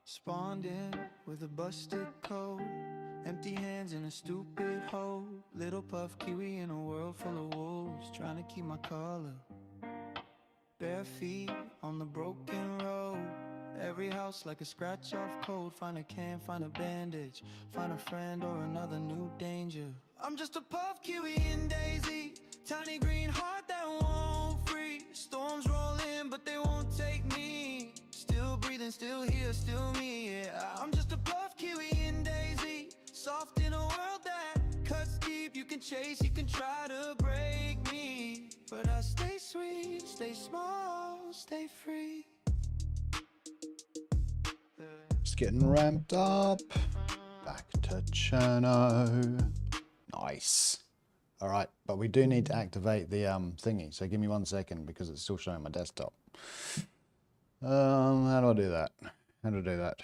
Spawned in with a busted coat, empty hands in a stupid hole. Little puff kiwi in a world full of wolves, trying to keep my color. Bare feet on the broken road, every house like a scratch off code. Find a can, find a bandage, find a friend or another new danger. I'm just a puff kiwi in DayZ, tiny green heart that won't free. Storms roll in but they won't take me. Still breathing, still here, still me, yeah. I'm just a puff kiwi in DayZ, soft in a world that cuts deep. You can chase, you can try to break me, but I stay sweet, stay small, stay free. Just getting ramped up. Back to Cherno. Nice. All right, but we do need to activate the thingy. So give me 1 second because it's still showing my desktop. How do I do that? How do I do that?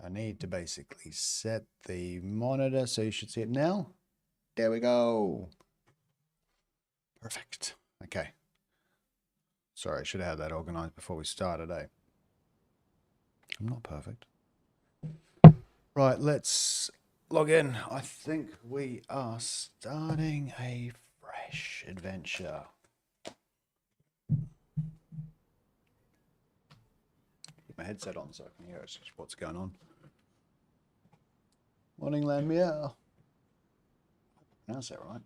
I need to basically set the monitor so you should see it now. There we go. Perfect. Okay. Sorry, I should have had that organized before we started, eh? I'm not perfect. Right, let's log in. I think we are starting a fresh adventure. Keep my headset on so I can hear what's going on. Morning, Lamia. Pronounce that right.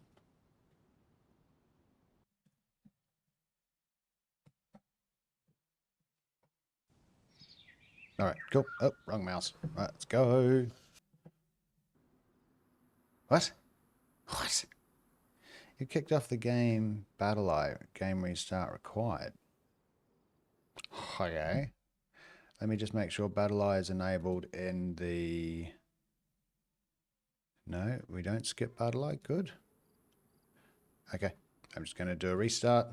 All right, cool. Oh, wrong mouse. Right, let's go. What? What? You kicked off the game. Battle Eye. Game restart required. Okay. Let me just make sure Battle Eye is enabled in the... No, we don't skip Battle Eye. Good. Okay. I'm just going to do a restart.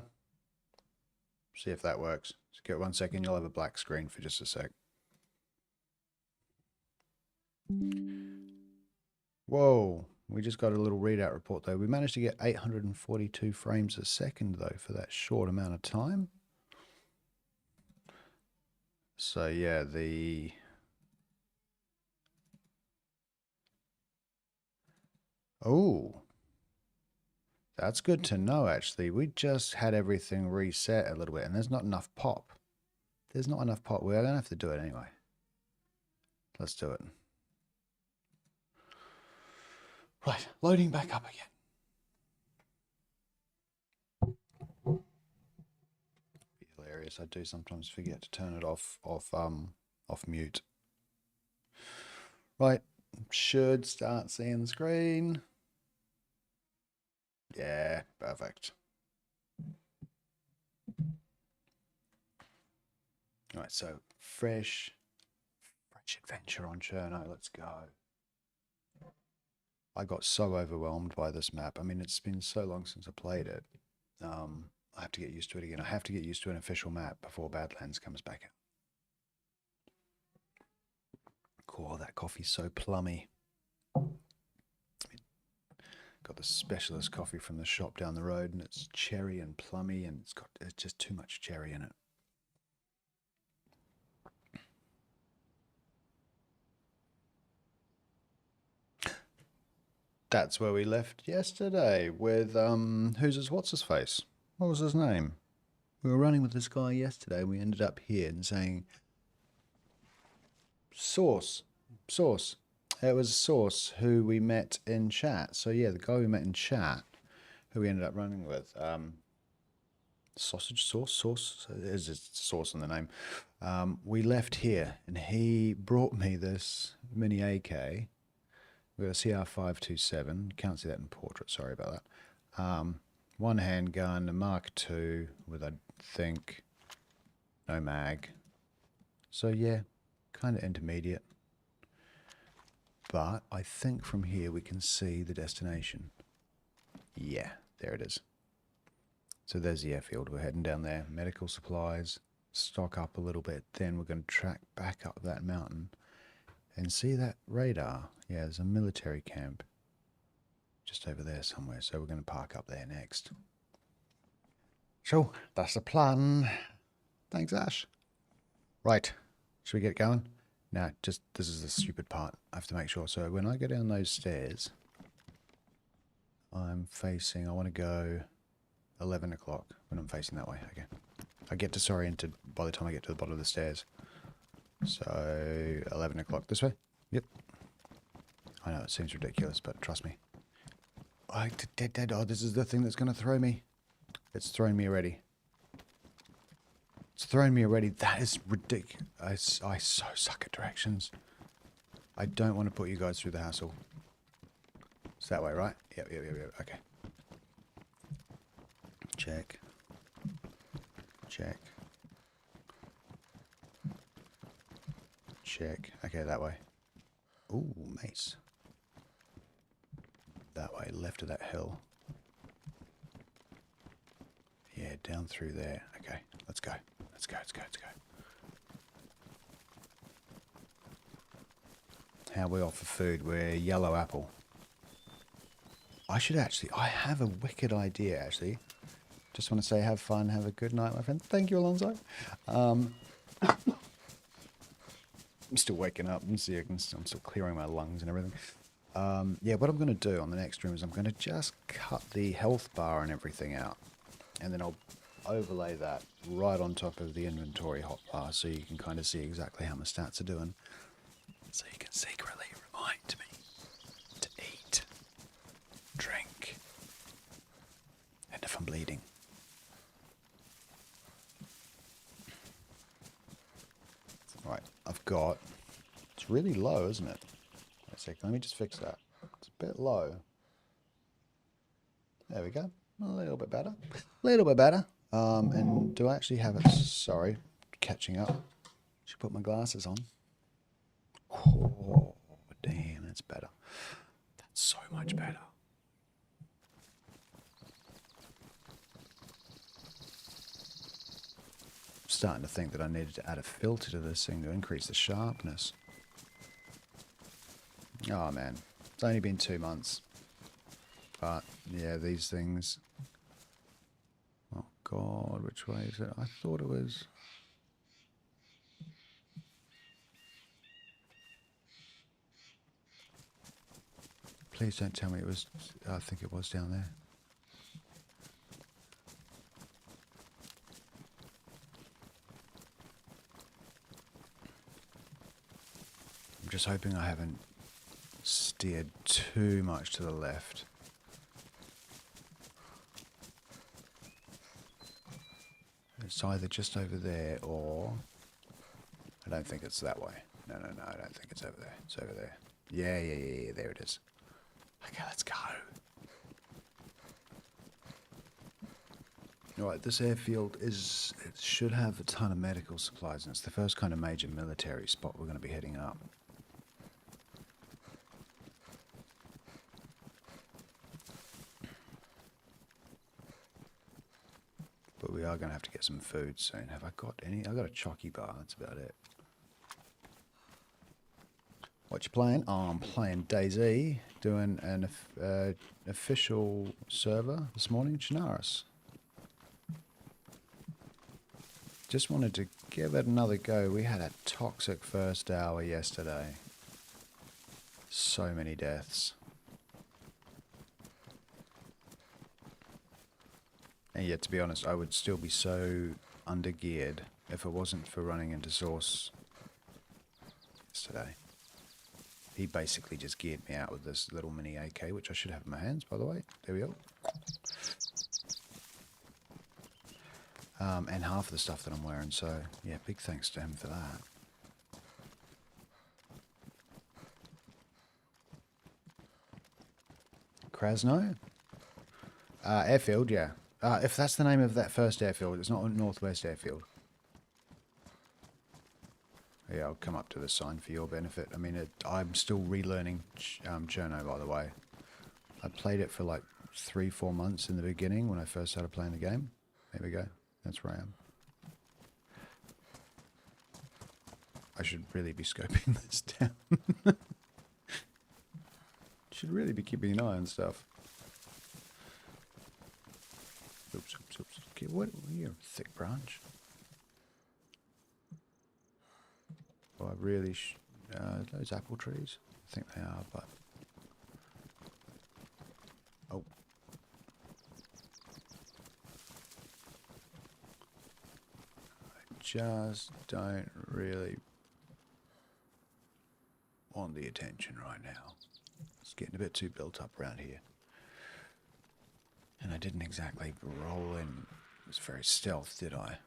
See if that works. Just give it 1 second. You'll have a black screen for just a sec. Whoa. We just got a little readout report though. We managed to get 842 frames a second though for that short amount of time. So yeah, oh, that's good to know actually. We just had everything reset a little bit and there's not enough pop. There's not enough pop. We're going to have to do it anyway. Let's do it. Right, loading back up again. Hilarious. I do sometimes forget to turn it off mute. Right, should start seeing the screen. Yeah, perfect. All right, so fresh adventure on Cherno. Let's go. I got so overwhelmed by this map. I mean, it's been so long since I played it. I have to get used to it again. I have to get used to an official map before Badlands comes back out. Cool, that coffee's so plummy. Got the specialist coffee from the shop down the road, and it's cherry and plummy, and it's just too much cherry in it. That's where we left yesterday with what's his face? What was his name? We were running with this guy yesterday. We ended up here and saying Source. It was Source who we met in chat. So yeah, the guy we met in chat, who we ended up running with. Sausage Sauce. There's a sauce in the name. We left here and he brought me this mini AK. We got a CR527. Can't see that in portrait. Sorry about that. One handgun, a Mark II with, I think, no mag. So yeah, kind of intermediate. But I think from here we can see the destination. Yeah, there it is. So there's the airfield. We're heading down there. Medical supplies, stock up a little bit. Then we're going to track back up that mountain and see that radar. Yeah, there's a military camp just over there somewhere. So we're going to park up there next. So that's the plan. Thanks, Ash. Right. Should we get going? No, just this is the stupid part. I have to make sure. So when I go down those stairs, I'm facing, I want to go 11 o'clock when I'm facing that way. Okay. I get disoriented by the time I get to the bottom of the stairs. So 11 o'clock this way? Yep. I know it seems ridiculous, but trust me. Oh, this is the thing that's going to throw me. It's thrown me already. It's thrown me already. That is ridiculous. I so suck at directions. I don't want to put you guys through the hassle. It's that way, right? Yep. Okay. Check. Check. Check. Okay, that way. Ooh, mace. That way, left of that hill. Yeah, down through there. Okay, let's go. Let's go. How are we off for food? We're yellow apple. I have a wicked idea, actually. Just want to say have fun, have a good night, my friend. Thank you, Alonso. I'm still waking up. I'm still clearing my lungs and everything. Yeah, what I'm going to do on the next stream is I'm going to just cut the health bar and everything out. And then I'll overlay that right on top of the inventory hotbar so you can kind of see exactly how my stats are doing. So you can secretly remind me to eat, drink, and if I'm bleeding. Right, it's really low, isn't it? Wait a second, let me just fix that. It's a bit low. There we go. A little bit better. And do I actually have it? Sorry, catching up. Should put my glasses on. Oh, damn, that's better. That's so much better. I'm starting to think that I needed to add a filter to this thing to increase the sharpness. Oh, man. It's only been 2 months. But, yeah, these things... Oh, God, which way is it? I thought it was... Please don't tell me it was... I think it was down there. I'm just hoping I haven't steered too much to the left. It's either just over there or... I don't think it's that way. No, I don't think it's over there. It's over there. Yeah, there it is. Okay, let's go. Alright, this airfield it should have a ton of medical supplies, and it's the first kind of major military spot we're going to be heading up. But we are going to have to get some food soon. Have I got any? I got a chocky bar, that's about it. What you playing? Oh, I'm playing DayZ, doing an official server this morning, Chernarus. Just wanted to give it another go. We had a toxic first hour yesterday. So many deaths. And yet, to be honest, I would still be so undergeared if it wasn't for running into Source yesterday. He basically just geared me out with this little mini AK, which I should have in my hands, by the way. There we go. And half of the stuff that I'm wearing, so yeah, big thanks to him for that. Krasno? Airfield, yeah. If that's the name of that first airfield, it's not Northwest Airfield. Yeah, I'll come up to the sign for your benefit. I mean, I'm still relearning Cherno, by the way. I played it for like 3-4 months in the beginning when I first started playing the game. There we go. That's where I am. I should really be scoping this down. Should really be keeping an eye on stuff. Oops. Okay, what? You're a thick branch. Well, I really those apple trees? I think they are, but... Oh. I just don't really want the attention right now. It's getting a bit too built up around here. And I didn't exactly roll in. It was very stealth, did I?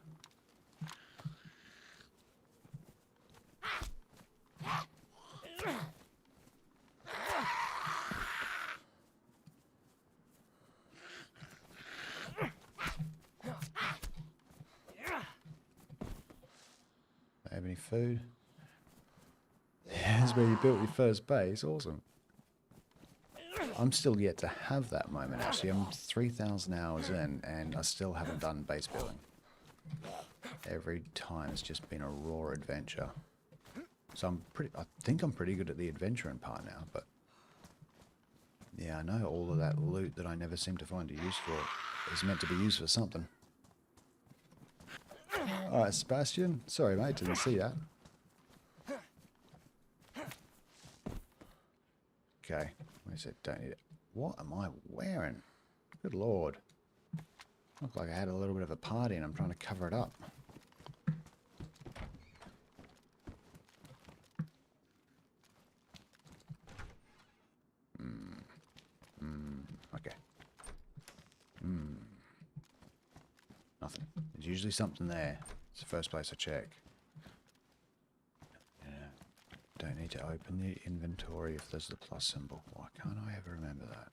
Have any food? Yeah, that's where you built your first base. Awesome. I'm still yet to have that moment, actually. I'm 3,000 hours in, and I still haven't done base building. Every time it's just been a raw adventure. So I think I'm pretty good at the adventuring part now, but... Yeah, I know all of that loot that I never seem to find a use for is meant to be used for something. Alright, Sebastian. Sorry, mate, didn't see that. Okay, I said don't need it. What am I wearing? Good lord. Looked like I had a little bit of a party and I'm trying to cover it up. Okay. Nothing. There's usually something there. It's the first place I check. Yeah. Don't need to open the inventory if there's the plus symbol. Why can't I ever remember that?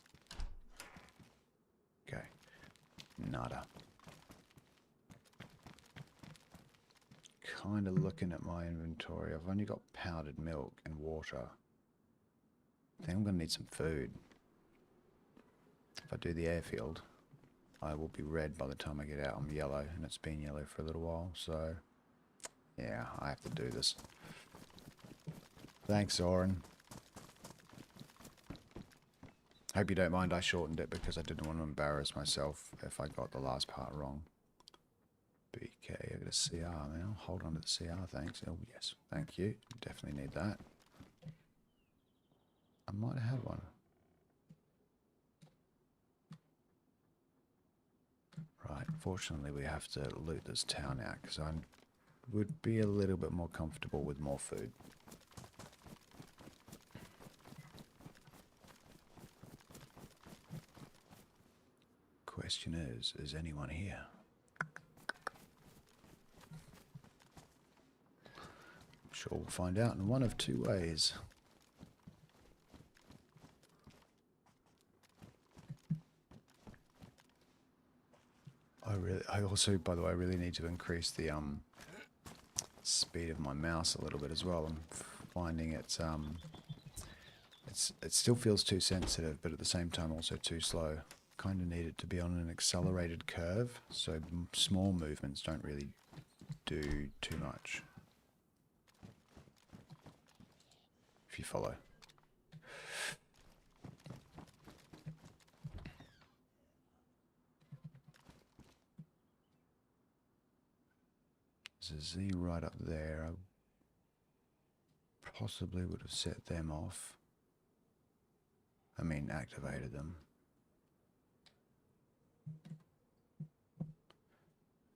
Okay. Nada. Kind of looking at my inventory. I've only got powdered milk and water. I think I'm going to need some food. If I do the airfield, I will be red by the time I get out. I'm yellow, and it's been yellow for a little while, so... Yeah, I have to do this. Thanks, Oren. Hope you don't mind I shortened it because I didn't want to embarrass myself if I got the last part wrong. BK, I got a CR now. Hold on to the CR, thanks. Oh, yes, thank you. Definitely need that. I might have one. Right, fortunately we have to loot this town out because I would be a little bit more comfortable with more food. Question is anyone here? I'm sure we'll find out in one of two ways. I also, by the way, really need to increase the speed of my mouse a little bit as well. I'm finding it still feels too sensitive, but at the same time also too slow. Kind of need it to be on an accelerated curve, so small movements don't really do too much. If you follow. There's a Z right up there. I possibly would have set them off. I mean, activated them.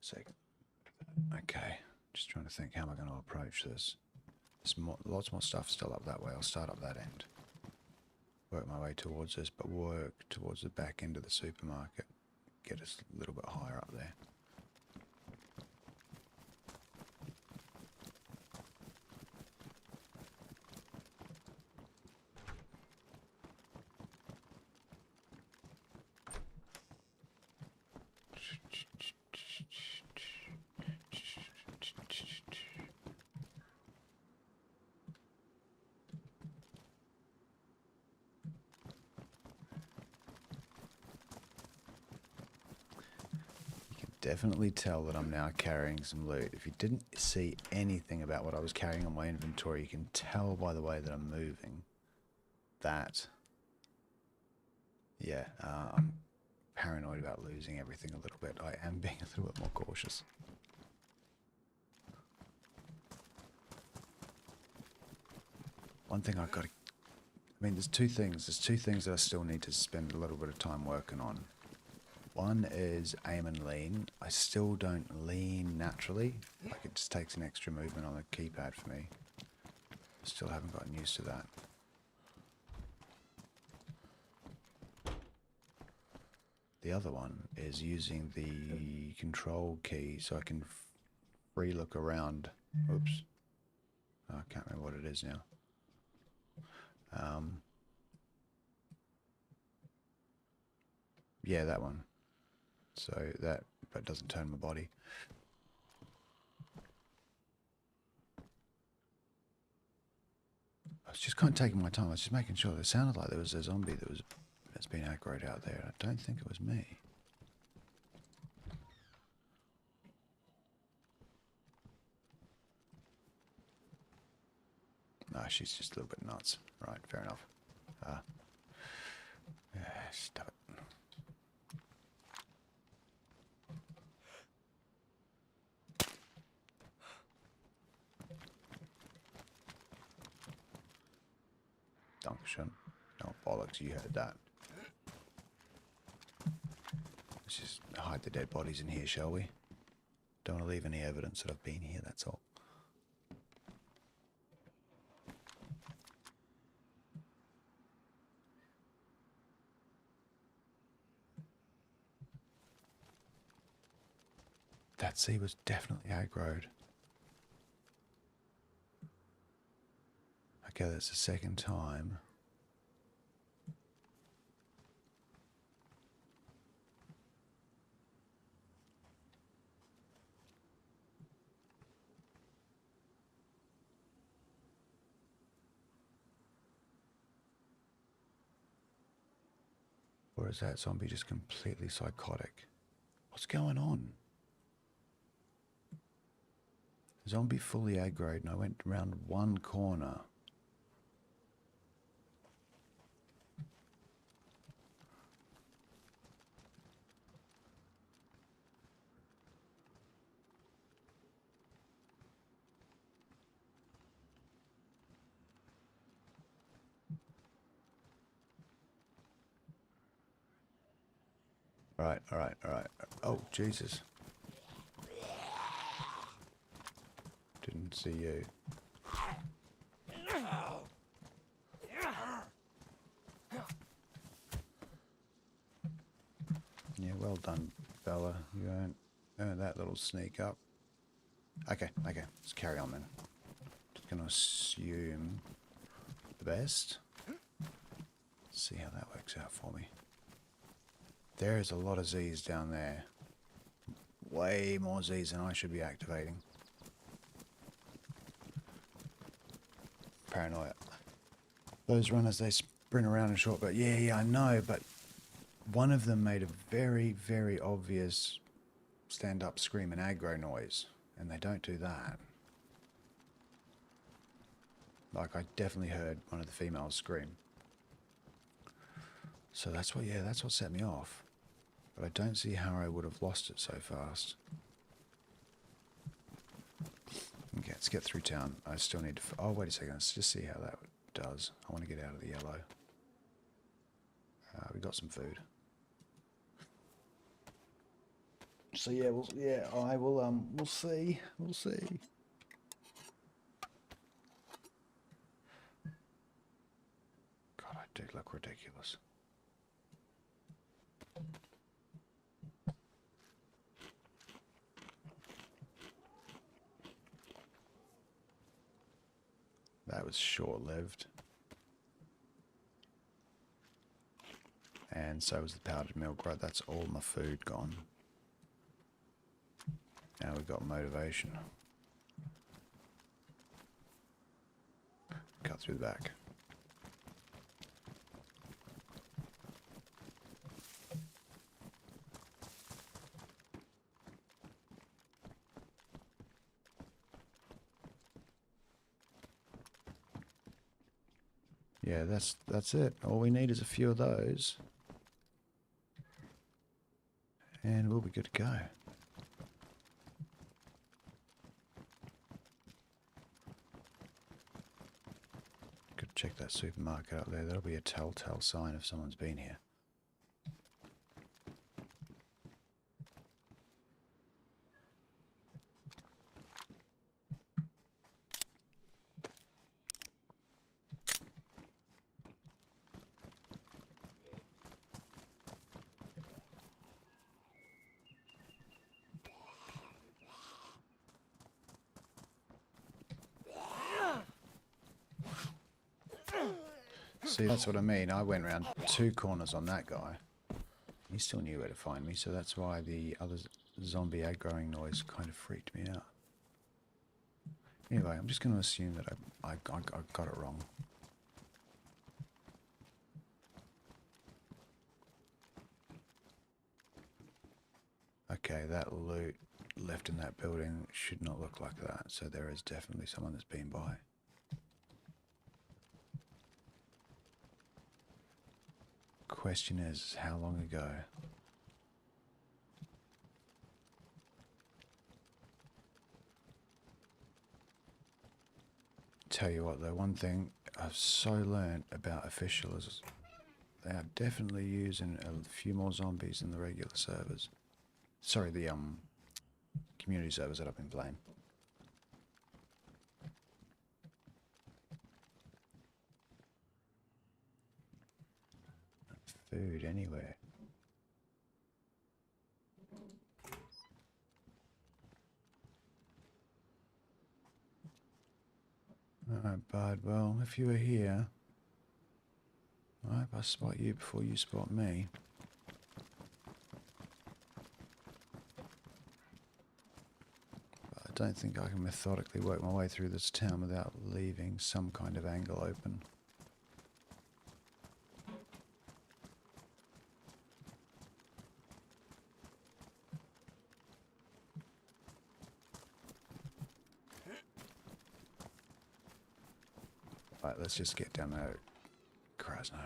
Second. Okay, just trying to think how am I going to approach this. There's lots more stuff still up that way. I'll start up that end. Work my way towards this, but work towards the back end of the supermarket. Get us a little bit higher up there. Definitely tell that I'm now carrying some loot. If you didn't see anything about what I was carrying on my inventory, you can tell by the way that I'm moving that, yeah, I'm paranoid about losing everything a little bit. I am being a little bit more cautious. One thing I've got to... I mean, there's two things. There's two things that I still need to spend a little bit of time working on. One is aim and lean. I still don't lean naturally. Like, it just takes an extra movement on the keypad for me. Still haven't gotten used to that. The other one is using the control key so I can free look around. Oops. Oh, I can't remember what it is now. Yeah, that one. So that, but doesn't turn my body. I was just kind of taking my time. I was just making sure. It sounded like there was a zombie that's been aggroed out there. I don't think it was me. No, she's just a little bit nuts. Right, fair enough. Stop it. Dankeschön. No bollocks, you heard that. Let's just hide the dead bodies in here, shall we? Don't want to leave any evidence that I've been here, that's all. That sea was definitely aggroed. Okay, that's the second time. Or is that zombie just completely psychotic? What's going on? Zombie fully aggroed and I went around one corner. All right. Oh, Jesus. Didn't see you. Yeah, well done, fella. You earned that little sneak up. Okay, let's carry on then. Just gonna assume the best. See how that works out for me. There's a lot of Z's down there. Way more Z's than I should be activating. Paranoia. Those runners, they sprint around in short, but yeah, I know, but one of them made a very, very obvious stand-up scream and aggro noise, and they don't do that. Like, I definitely heard one of the females scream. So that's what set me off. But I don't see how I would have lost it so fast. Okay, let's get through town. I still need to... Oh, wait a second. Let's just see how that does. I want to get out of the yellow. We got some food. So yeah, I will. We'll see. We'll see. God, I do look ridiculous. That was short-lived. And so was the powdered milk. Right, that's all my food gone. Now we've got motivation. Cut through the back. Yeah, that's it. All we need is a few of those. And we'll be good to go. Could check that supermarket up there. That'll be a telltale sign if someone's been here. See, that's what I mean. I went around 2 corners on that guy. He still knew where to find me, so that's why the other zombie aggroing noise kind of freaked me out. Anyway, I'm just going to assume that I got it wrong. Okay, that loot left in that building should not look like that, so there is definitely someone that's been by. Question is, how long ago? Tell you what though, one thing I've so learned about official is they are definitely using a few more zombies than the regular servers. Sorry, the community servers that I've been playing. Food anywhere. Alright, bud. Well, if you were here, I hope I spot you before you spot me. But I don't think I can methodically work my way through this town without leaving some kind of angle open. Right, let's just get down there. Krasno.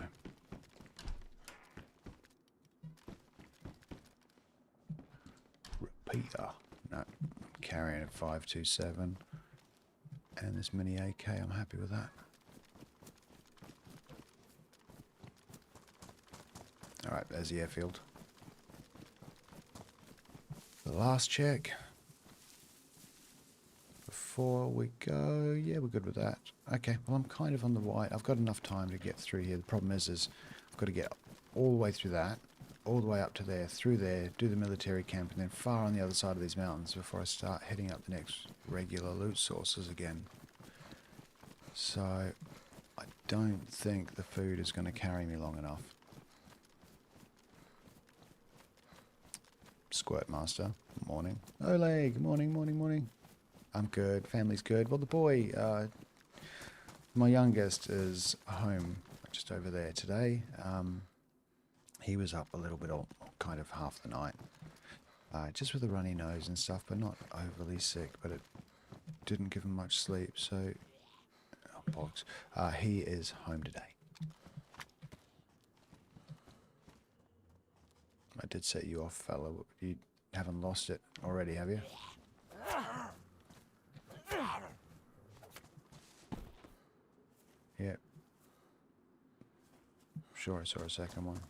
Repeater. No, carrying a 527. And this mini AK, I'm happy with that. Alright, there's the airfield. The last check. Before we go, yeah, we're good with that. Okay, well, I'm kind of on the white. I've got enough time to get through here. The problem is I've got to get all the way through that, all the way up to there, through there, do the military camp, and then far on the other side of these mountains before I start heading up the next regular loot sources again. So, I don't think the food is going to carry me long enough. Squirt Master, morning. Ole, good morning, morning, morning. I'm good, family's good. Well, the boy, my youngest is home just over there today. He was up a little bit, or kind of half the night, just with a runny nose and stuff, but not overly sick, but it didn't give him much sleep, so, oh, bollocks. He is home today. I did set you off, fella. You haven't lost it already, have you? Yep. Sure, I saw a second one.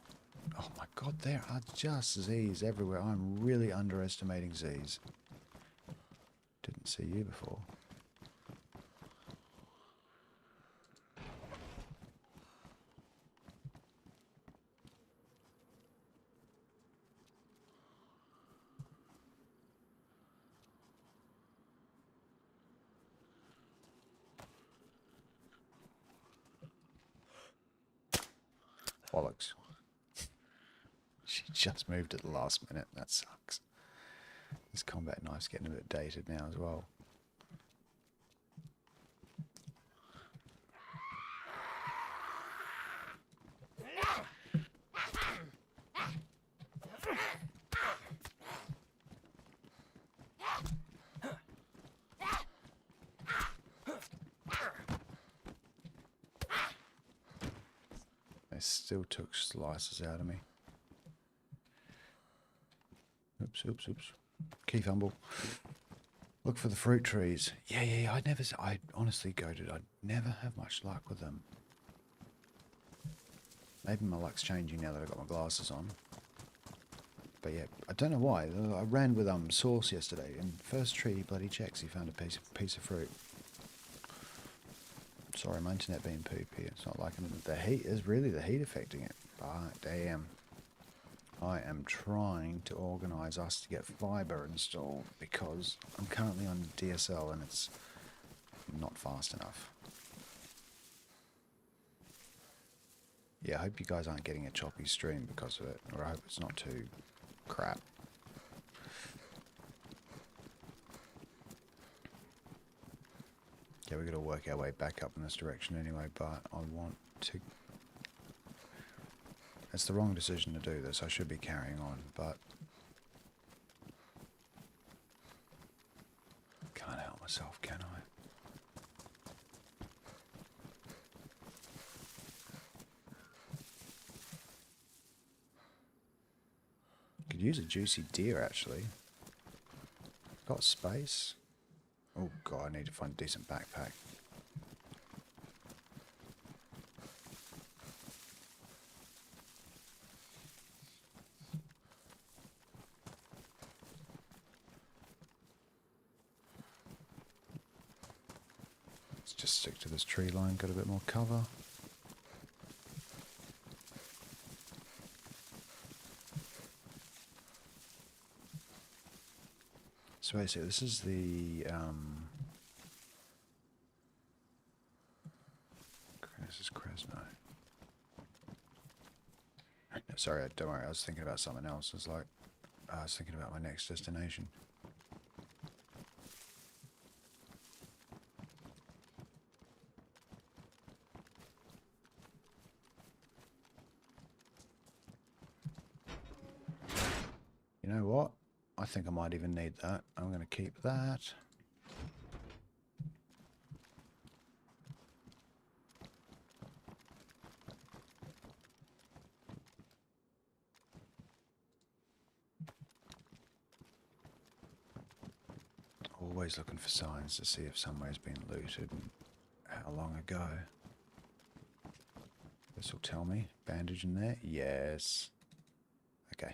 Oh my god, there are just Z's everywhere. I'm really underestimating Z's. Didn't see you before. Bollocks. She just moved at the last minute. That sucks. This combat knife's getting a bit dated now as well. They still took slices out of me. Oops, oops, oops. Key fumble. Look for the fruit trees. Yeah. I honestly goated. I never have much luck with them. Maybe my luck's changing now that I've got my glasses on. But yeah, I don't know why. I ran with Sauce yesterday, and first tree he bloody checks, he found a piece of fruit. Sorry, my internet being poopy. It's not like the heat is really the heat affecting it. But damn, I am trying to organise us to get fibre installed because I'm currently on DSL and it's not fast enough. Yeah, I hope you guys aren't getting a choppy stream because of it, or I hope it's not too crap. Yeah, we've got to work our way back up in this direction anyway, but I want to... It's the wrong decision to do this. I should be carrying on, but... Can't help myself, can I? Could use a juicy deer, actually. Got space. Oh god, I need to find a decent backpack. Let's just stick to this tree line, got a bit more cover. So basically, this is the this is Cresno. No, sorry, don't worry. I was thinking about something else. I was thinking about my next destination. You know what? I think I might even need that. I'm going to keep that. Always looking for signs to see if somewhere's been looted and how long ago. This will tell me. Bandage in there? Yes. Okay.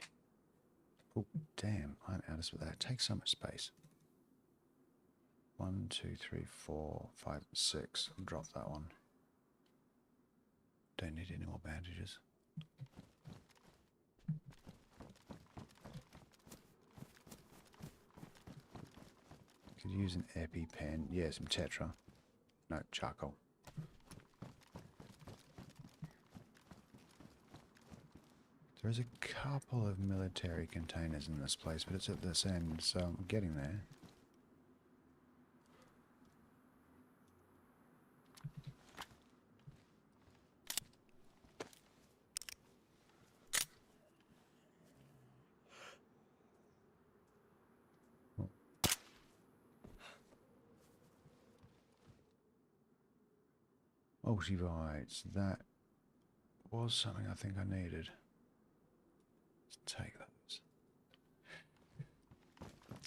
Oh, damn. I'm out of that. Takes so much space. 1, 2, 3, 4, 5, 6. I'll drop that one. Don't need any more bandages. Could use an EpiPen. Yeah, some Tetra. No, charcoal. There's a couple of military containers in this place, but it's at this end, so I'm getting there. Multivites, that was something I think I needed. Let's take those.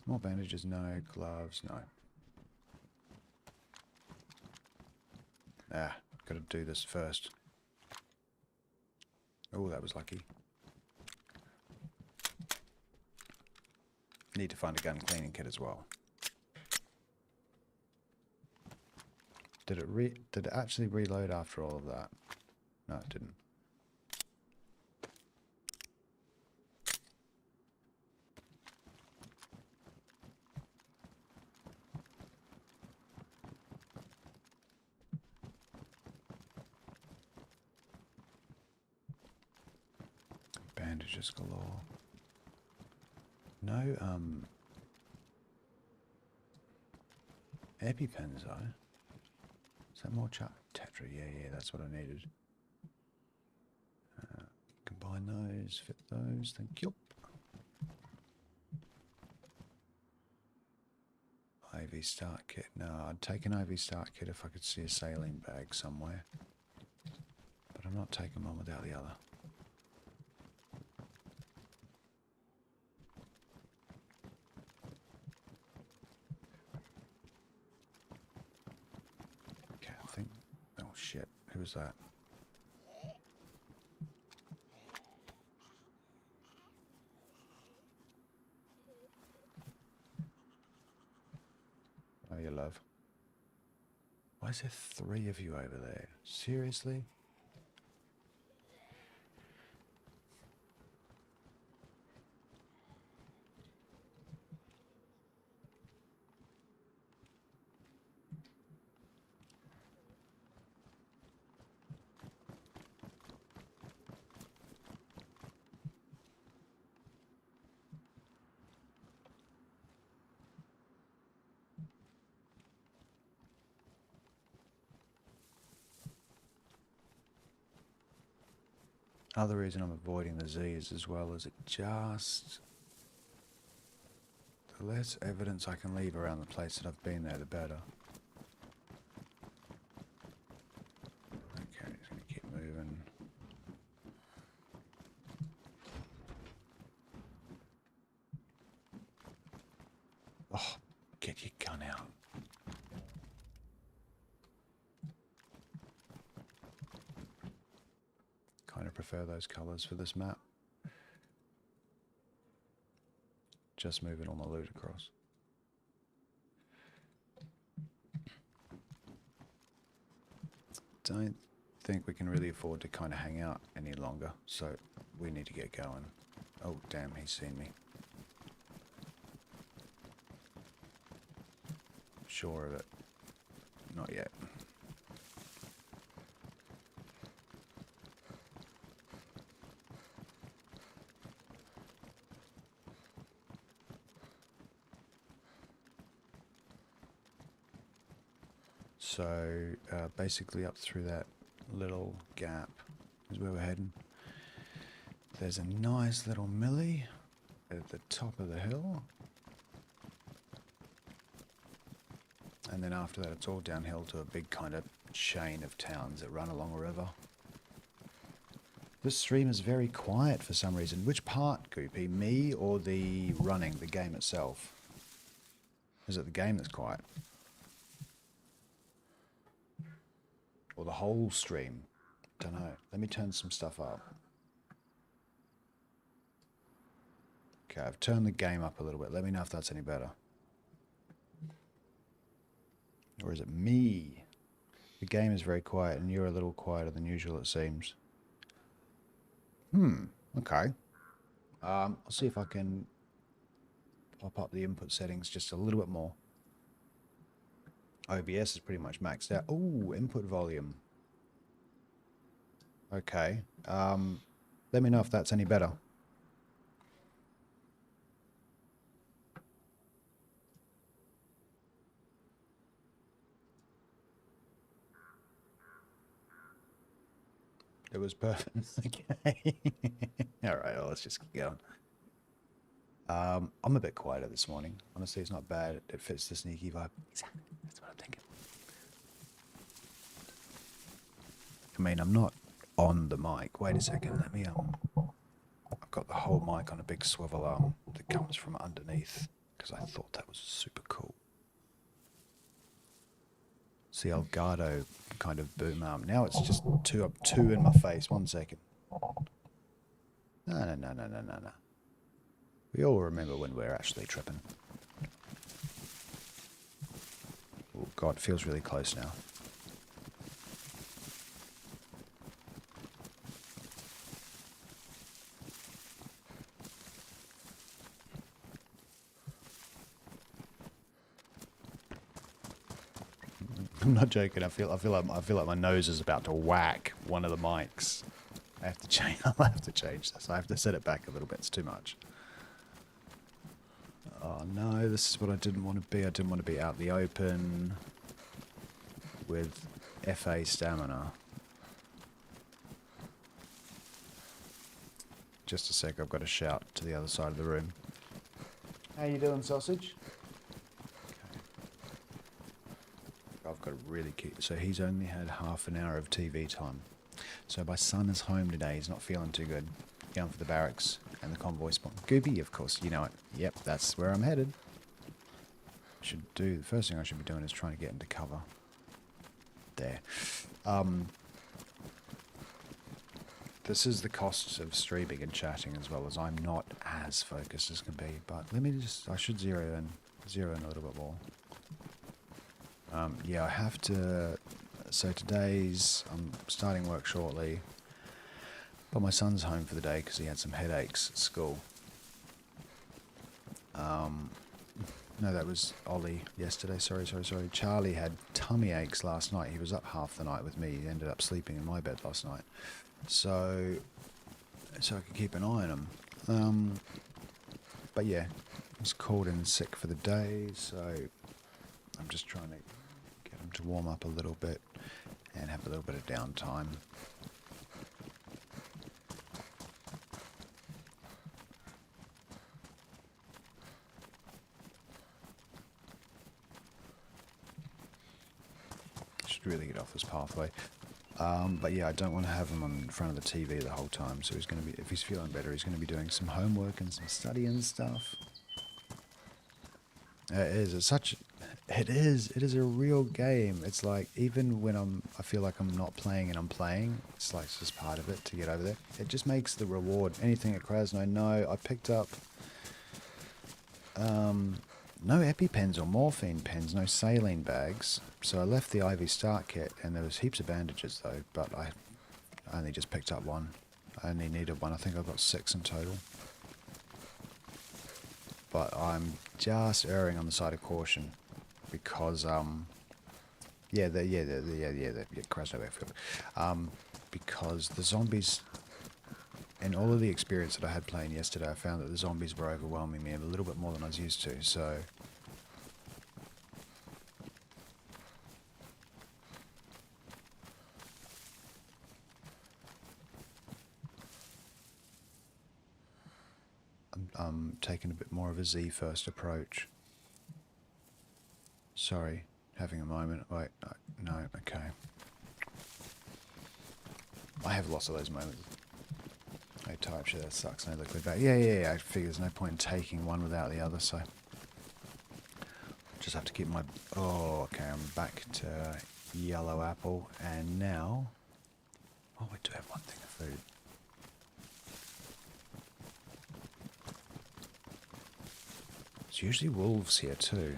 More bandages, no. Gloves, no. Ah, gotta do this first. Oh, that was lucky. Need to find a gun cleaning kit as well. Did it actually reload after all of that? No, it didn't. Bandages galore. No, EpiPens though. Is that more Tetra? Yeah, that's what I needed. Combine those, fit those, thank you. IV start kit. No, I'd take an IV start kit if I could see a saline bag somewhere. But I'm not taking one without the other. Okay, I think... Oh shit, who was that? How are you, love? Why is there 3 of you over there? Seriously? Another reason I'm avoiding the Z's as well is it just... The less evidence I can leave around the place that I've been there, the better. Okay, just gonna keep moving. Oh, get your gun out. Kind of prefer those colours for this map. Just moving all my loot across. Don't think we can really afford to kind of hang out any longer, so we need to get going. Oh damn, he's seen me. Sure of it. Not yet. So basically up through that little gap is where we're heading. There's a nice little millie at the top of the hill. And then after that it's all downhill to a big kind of chain of towns that run along a river. This stream is very quiet for some reason. Which part, Goopy? Me or the running, the game itself? Is it the game that's quiet? Or the whole stream? Don't know. Let me turn some stuff up. Okay, I've turned the game up a little bit. Let me know if that's any better. Or is it me? The game is very quiet and you're a little quieter than usual, it seems. Okay. I'll see if I can pop up the input settings just a little bit more. OBS is pretty much maxed out. Ooh, input volume. Okay. Let me know if that's any better. It was perfect. Okay. All right, well, let's just keep going. I'm a bit quieter this morning. Honestly, it's not bad. It fits the sneaky vibe. Exactly. That's what I'm thinking. I mean, I'm not on the mic. Wait a second. Let me, I've got the whole mic on a big swivel arm that comes from underneath because I thought that was super cool. It's the Elgato kind of boom arm. Now it's just two in my face. 1 second. No. We all remember when we're actually tripping. Oh god, it feels really close now. I'm not joking. I feel like my nose is about to whack one of the mics. I have to change. I'll have to change this. I have to set it back a little bit. It's too much. Oh no, this is what I didn't want to be. I didn't want to be out in the open with FA stamina. Just a sec. I've got to shout to the other side of the room. How you doing, sausage? I've got to really keep... So he's only had half an hour of TV time. So my son is home today. He's not feeling too good. Going for the barracks and the convoy spawn. Gooby, of course, you know it. Yep, that's where I'm headed. The first thing I should be doing is trying to get into cover. There. This is the costs of streaming and chatting as well, as I'm not as focused as can be. But let me just... I should zero in a little bit more. Yeah, I have to. So I'm starting work shortly, but my son's home for the day because he had some headaches at school. No, that was Ollie yesterday. Sorry. Charlie had tummy aches last night. He was up half the night with me. He ended up sleeping in my bed last night. So I could keep an eye on him. But yeah, he's called in sick for the day, so I'm just trying to get him to warm up a little bit and have a little bit of downtime. Should really get off this pathway. But yeah, I don't want to have him in front of the TV the whole time. So he's going to be, if he's feeling better, he's going to be doing some homework and some study and stuff. It is a real game. It's like, even when I feel like I'm not playing and I'm playing, it's like it's just part of it to get over there. It just makes the reward. Anything at Krasno, no, I picked up no EpiPens or morphine pens, no saline bags. So I left the IV start kit, and there was heaps of bandages though, but I only just picked up one. I only needed one. I think I've got 6 in total. But I'm just erring on the side of caution because Krasno Airfield. Because the zombies, in all of the experience that I had playing yesterday, I found that the zombies were overwhelming me a little bit more than I was used to. So I'm taking a bit more of a Z first approach. Sorry, having a moment. Wait, no, okay. I have lots of those moments. I type shit, that sucks, no liquid back. Yeah, I figure there's no point in taking one without the other, so just have to keep my... Oh, okay, I'm back to yellow apple, and now... Oh, we do have one thing of food. There's usually wolves here too.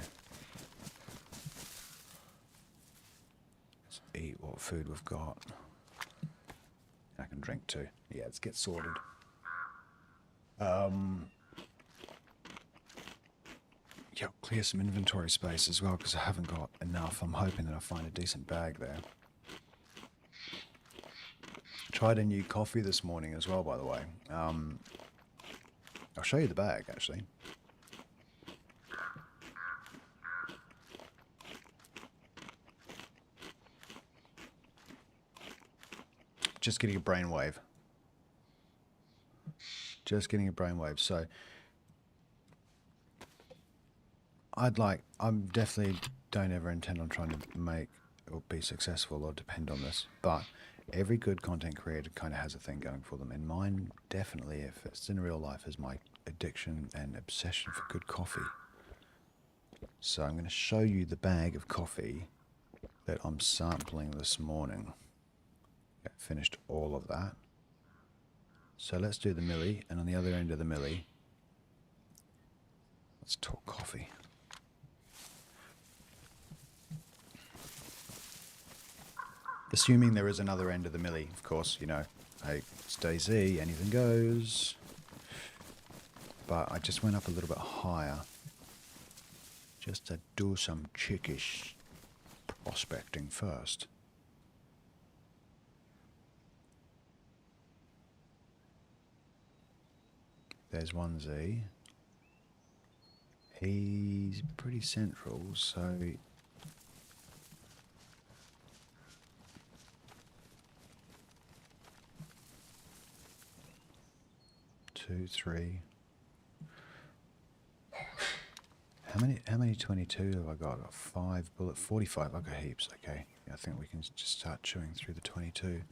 Let's eat what food we've got. I can drink too. Yeah, let's get sorted. Yeah, clear some inventory space as well because I haven't got enough. I'm hoping that I find a decent bag there. Tried a new coffee this morning as well, by the way. I'll show you the bag actually. Just getting a brainwave. Just getting a brainwave. So I'm definitely don't ever intend on trying to make or be successful or depend on this, but every good content creator kind of has a thing going for them, and mine definitely, if it's in real life, is my addiction and obsession for good coffee. So I'm going to show you the bag of coffee that I'm sampling this morning. Yeah, finished all of that. So let's do the milli, and on the other end of the milli, let's talk coffee. Assuming there is another end of the milli, of course, you know, hey, it's DayZ, anything goes. But I just went up a little bit higher, just to do some chickish prospecting first. There's 1Z. He's pretty central, so... 2, 3. How many 22 have I got? I've got 5 bullet, 45. I've got heaps. Okay, yeah, I think we can just start chewing through the 22.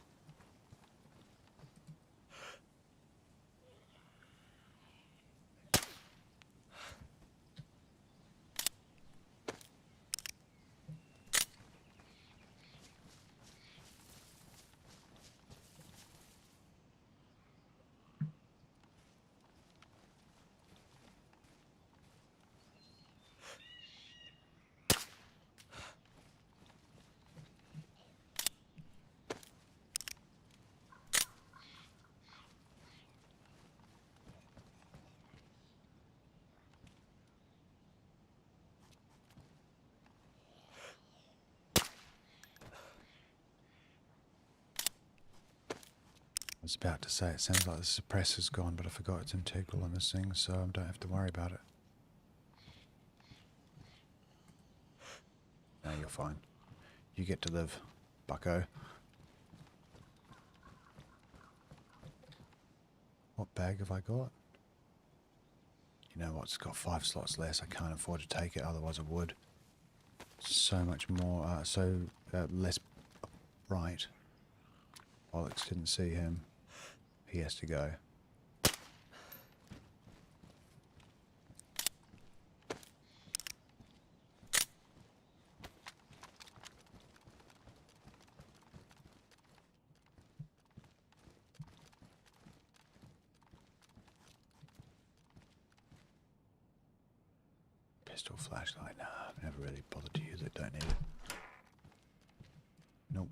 was about to say, it sounds like the suppressor's gone, but I forgot it's integral on this thing, so I don't have to worry about it. No, you're fine. You get to live, bucko. What bag have I got? You know what, it's got 5 slots less. I can't afford to take it, otherwise I would. So much more, less bright. Bollocks, didn't see him. He has to go. Pistol, flashlight, nah, I've never really bothered to use it, don't need it. Nope.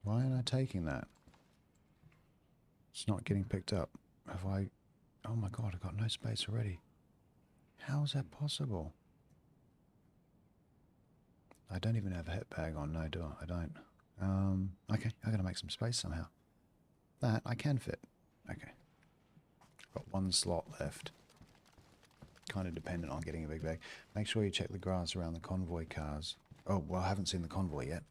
Why aren't I taking that? It's not getting picked up. Have I... Oh my god, I've got no space already. How is that possible? I don't even have a hip bag on, no, do I? I don't. Okay, I gotta make some space somehow. That I can fit. Okay. Got 1 slot left. Kind of dependent on getting a big bag. Make sure you check the grass around the convoy cars. Oh, well, I haven't seen the convoy yet.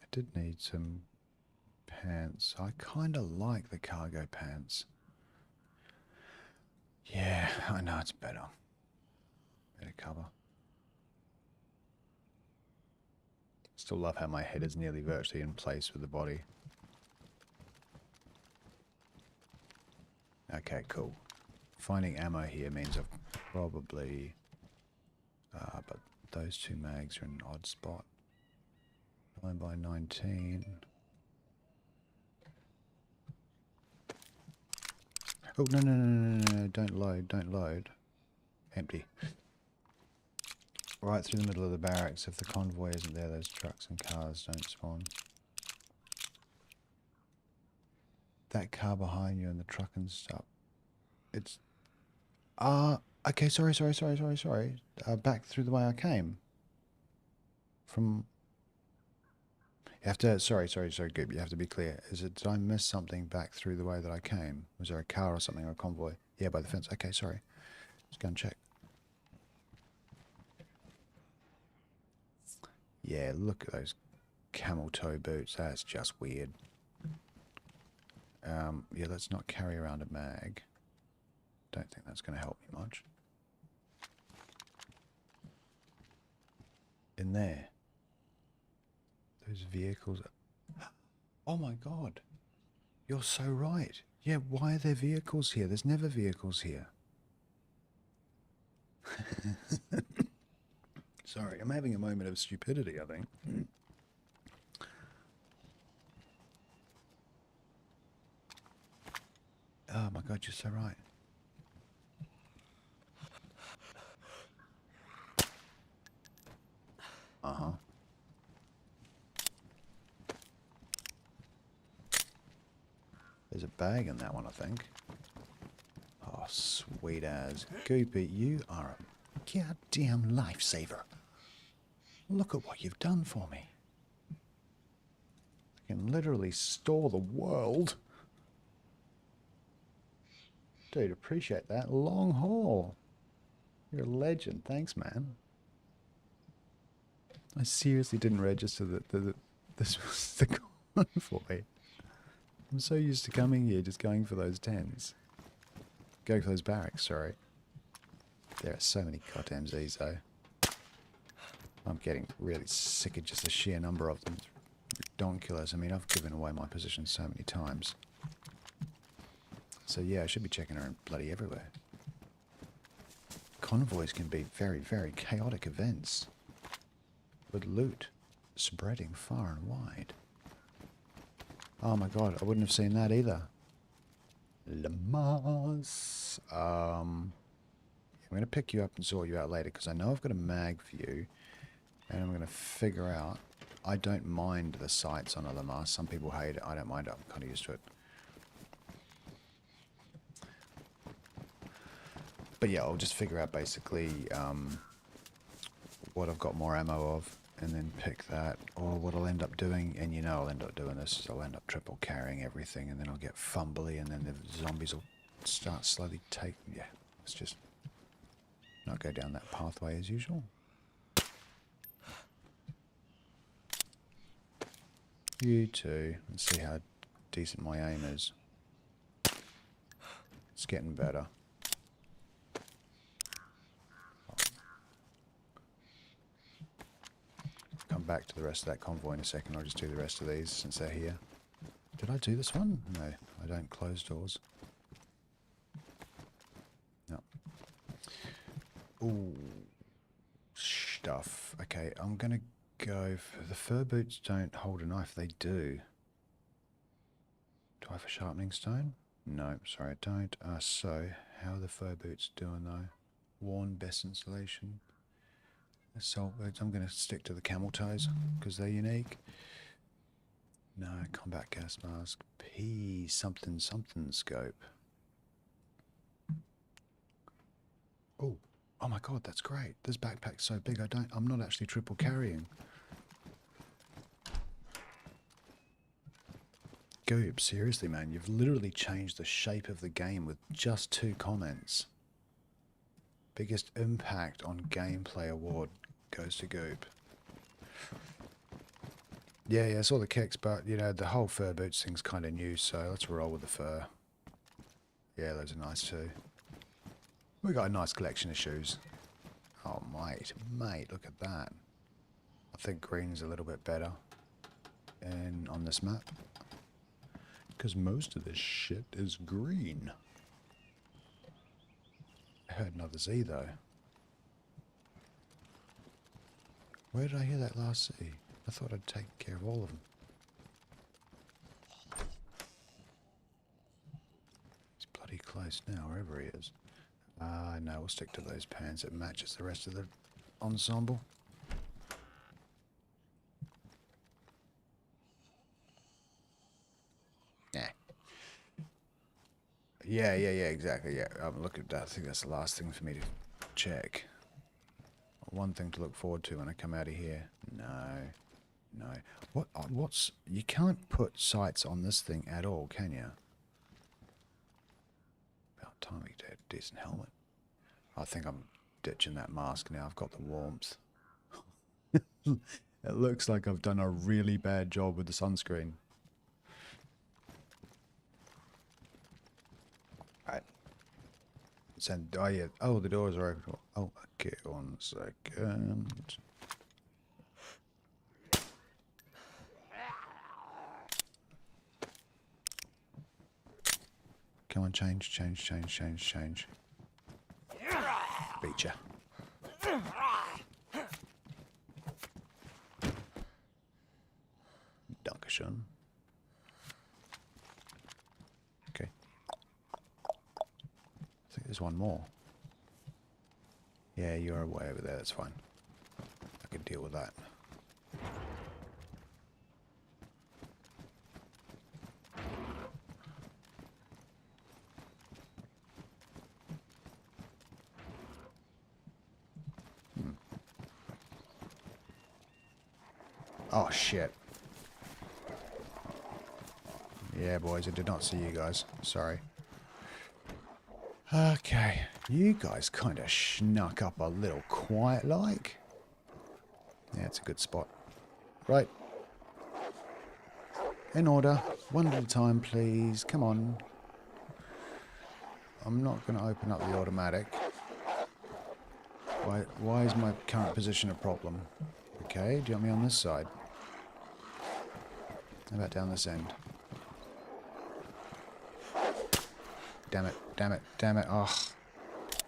I did need some pants. I kind of like the cargo pants. Yeah, I know it's better. Better cover. Still love how my head is nearly virtually in place with the body. Okay, cool. Finding ammo here means I've probably... but those 2 mags are in an odd spot. 9 by 19. Oh, no, no, no, no, no, no, don't load, don't load. Empty. Right through the middle of the barracks. If the convoy isn't there, those trucks and cars don't spawn. That car behind you and the truck and stuff. It's... okay, sorry. Back through the way I came. From... You have to... Sorry, Goop. You have to be clear. Is it... Did I miss something back through the way that I came? Was there a car or something or a convoy? Yeah, by the fence. Okay, sorry. Let's go and check. Yeah, look at those camel toe boots. That's just weird. Yeah, let's not carry around a mag. Don't think that's going to help me much. In there. Those vehicles... Oh my god. You're so right. Yeah, why are there vehicles here? There's never vehicles here. Sorry, I'm having a moment of stupidity, I think. Oh my god, you're so right. Uh-huh. There's a bag in that one, I think. Oh, sweet as. Goopy, you are a goddamn lifesaver. Look at what you've done for me. I can literally store the world. Dude, appreciate that. Long haul. You're a legend. Thanks, man. I seriously didn't register that this was the convoy. I'm so used to coming here, just going for those tents. Going for those barracks, sorry. There are so many goddamn Z's, though. I'm getting really sick of just the sheer number of them. It's ridiculous. I mean, I've given away my position so many times. So yeah, I should be checking around bloody everywhere. Convoys can be very, very chaotic events. With loot spreading far and wide. Oh my god, I wouldn't have seen that either. Lamas. Yeah, I'm going to pick you up and sort you out later because I know I've got a mag for you. And I'm going to figure out... I don't mind the sights on other masks. Some people hate it. I don't mind it. I'm kind of used to it. But yeah, I'll just figure out basically what I've got more ammo of. And then pick that. Or what I'll end up doing. And you know I'll end up doing this. I'll end up triple carrying everything. And then I'll get fumbly. And then the zombies will start slowly taking... Yeah, let's just not go down that pathway as usual. You too. Let's see how decent my aim is. It's getting better. Come back to the rest of that convoy in a second. I'll just do the rest of these since they're here. Did I do this one? No, I don't close doors. No. Ooh. Stuff. Okay, I'm gonna go for... The fur boots don't hold a knife. They do. Do I have a sharpening stone? No, sorry, I don't. So, how are the fur boots doing though? Worn, best installation. Assault boots. I'm going to stick to the camel toes because they're unique. No, combat gas mask. P something something scope. Oh, oh my god, that's great. This backpack's so big. I'm not actually triple carrying. Goob, seriously, man, you've literally changed the shape of the game with just 2 comments. Biggest impact on gameplay award goes to Goob. Yeah, I saw the kicks, but, you know, the whole fur boots thing's kind of new, so let's roll with the fur. Yeah, those are nice too. We got a nice collection of shoes. Oh, mate, look at that. I think green's a little bit better on this map. Because most of this shit is green. I heard another Z though. Where did I hear that last Z? I thought I'd taken care of all of them. He's bloody close now, wherever he is. No, we'll stick to those pants. It matches the rest of the ensemble. Yeah, exactly, yeah. I'm looking at that. I think that's the last thing for me to check. One thing to look forward to when I come out of here. No. What's... You can't put sights on this thing at all, can you? About time we get a decent helmet. I think I'm ditching that mask now. I've got the warmth. It looks like I've done a really bad job with the sunscreen. Send, oh yeah, oh the doors are open. Oh, okay, 1 second. Come on, change. Beat ya. Dankeschön. Okay. I think there's one more. Yeah, you're way over there, that's fine. I can deal with that. Oh shit. Yeah, boys, I did not see you guys. Sorry. Okay, you guys kind of snuck up a little quiet like. Yeah, it's a good spot. Right. In order. One at a time, please. Come on. I'm not going to open up the automatic. Why is my current position a problem? Okay, do you want me on this side? How about down this end? Damn it. Oh,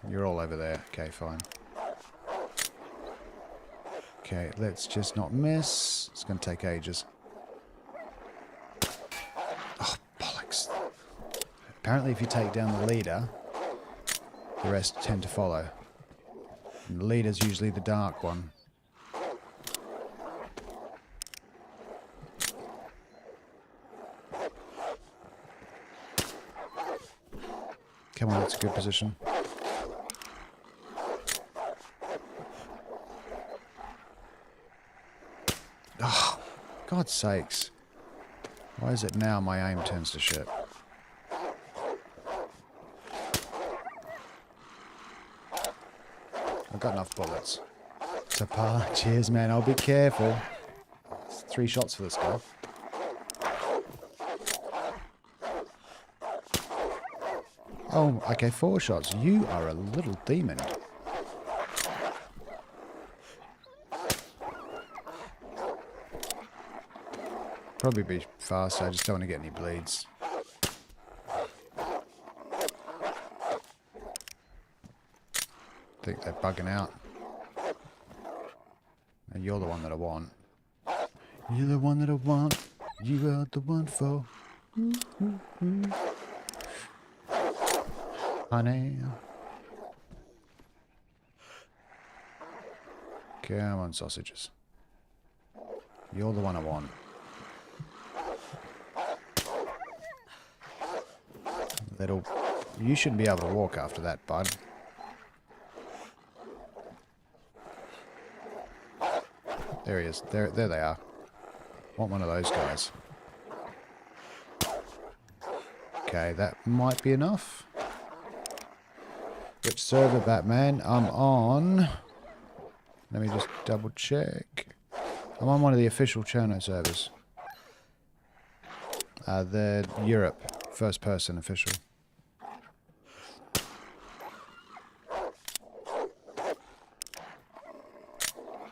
you're all over there. Okay, fine. Okay, let's just not miss. It's going to take ages. Oh, bollocks. Apparently if you take down the leader, the rest tend to follow. And the leader's usually the dark one. Come on, that's a good position. Oh, God's sakes. Why is it now my aim turns to shit? I've got enough bullets. Cheers, man. I'll be careful. It's 3 shots for this guy. Oh, okay, 4 shots. You are a little demon. Probably be faster. I just don't want to get any bleeds. I think they're bugging out. And you're the one that I want. You're the one that I want. You are the one for. Honey. Come on, sausages. You're the one I want. You shouldn't be able to walk after that, bud. There he is. There they are. Want one of those guys. Okay, that might be enough. Which server, Batman? I'm on. Let me just double check. I'm on one of the official Cherno servers. The Europe first person official.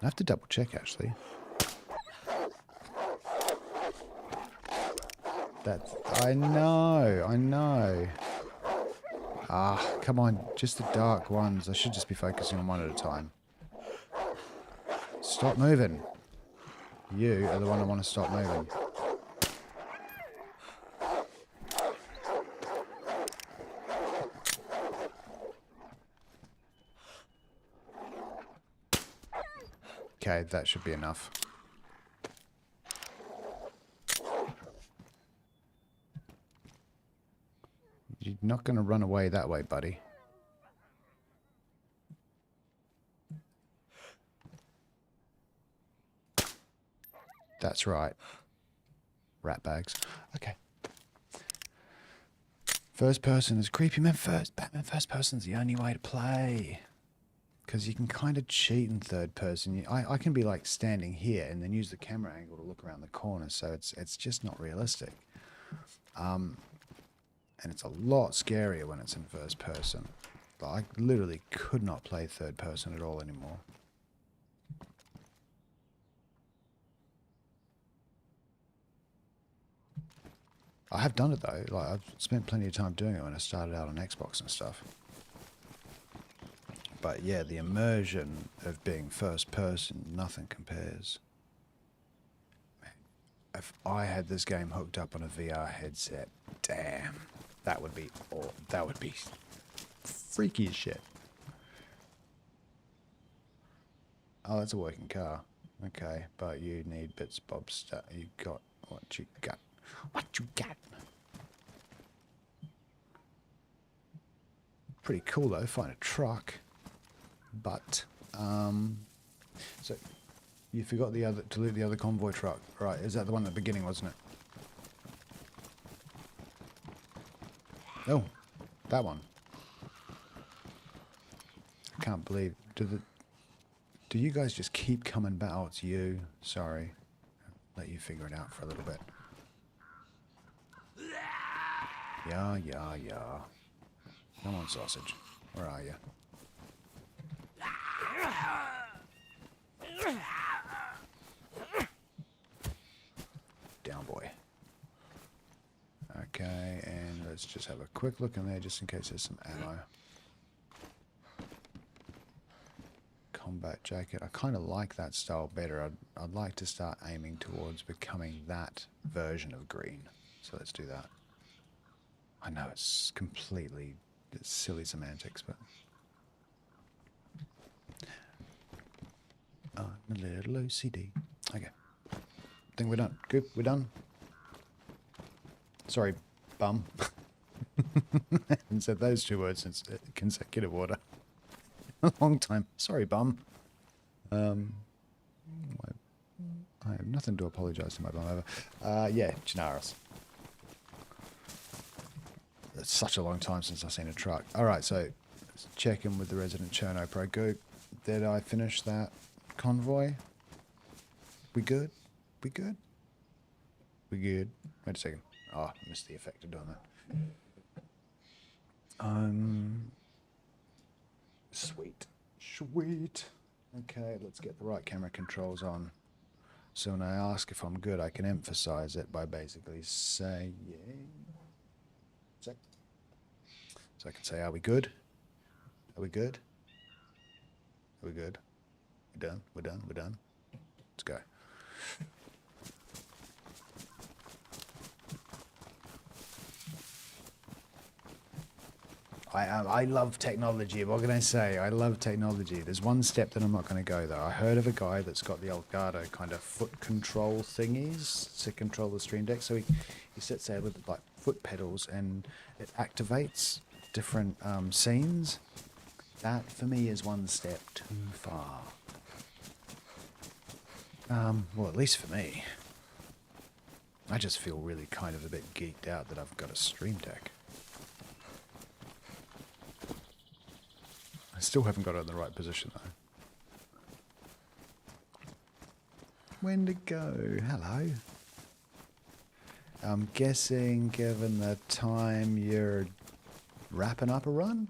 I have to double check actually. I know. Ah, come on, just the dark ones. I should just be focusing on one at a time. Stop moving. You are the one I want to stop moving. Okay, that should be enough. You're not going to run away that way, buddy. That's right. Rat bags. Okay. First person is creepy, man. Batman first person's the only way to play. Because you can kind of cheat in third person. I can be like standing here and then use the camera angle to look around the corner, so it's just not realistic. And it's a lot scarier when it's in first person. I literally could not play third person at all anymore. I have done it though. Like I've spent plenty of time doing it when I started out on Xbox and stuff. But yeah, the immersion of being first person, nothing compares. Man, if I had this game hooked up on a VR headset, damn, that would be freaky as shit. Oh, that's a working car. Okay, but you need bits, bobs, stuff. You got what you got. What you got? Pretty cool though. Find a truck. But, so, you forgot to loot the other convoy truck. Right, is that the one at the beginning, wasn't it? Oh, that one. I can't believe, do you guys just keep coming back? Oh, it's you. Sorry. I'll let you figure it out for a little bit. Yeah. Come on, sausage. Where are you? Down, boy. Okay, and let's just have a quick look in there just in case there's some ammo. Combat jacket. I kind of like that style better. I'd like to start aiming towards becoming that version of green. So let's do that. I know it's silly semantics, but I'm a little OCD. Okay. Think we're done. Good, we're done. Sorry, bum. And said those two words in consecutive order. A long time. Sorry, bum. I have nothing to apologise to my bum over. Yeah, Chinaris. It's such a long time since I've seen a truck. Alright, so let's check in with the resident Cherno Pro. Go. Did I finish that convoy? We good? We good? We good? Wait a second. Oh, I missed the effect of doing that. Sweet. Sweet. Okay, let's get the right camera controls on. So when I ask if I'm good, I can emphasize it by basically saying... So I can say, are we good? Are we good? Are we good? We're done? We're done? We're done? Let's go. I love technology. What can I say? I love technology. There's one step that I'm not going to go, though. I heard of a guy that's got the Elgato kind of foot control thingies to control the Stream Deck. So he sits there with like foot pedals and it activates different scenes. That, for me, is one step too far. Well, at least for me. I just feel really kind of a bit geeked out that I've got a Stream Deck. I still haven't got it in the right position, though. When to go? Hello. I'm guessing, given the time, you're wrapping up a run?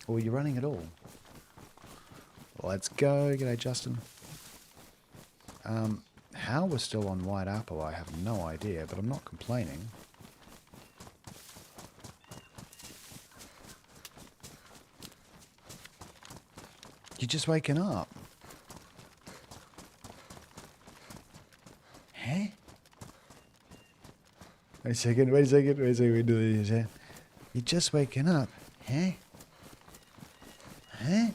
Or are you running at all? Let's go. G'day, Justin. How we're still on White Apple, I have no idea, but I'm not complaining. You're just waking up. Huh? Wait a second, wait a second, wait a second, we do this, huh? You're just waking up, huh? Huh?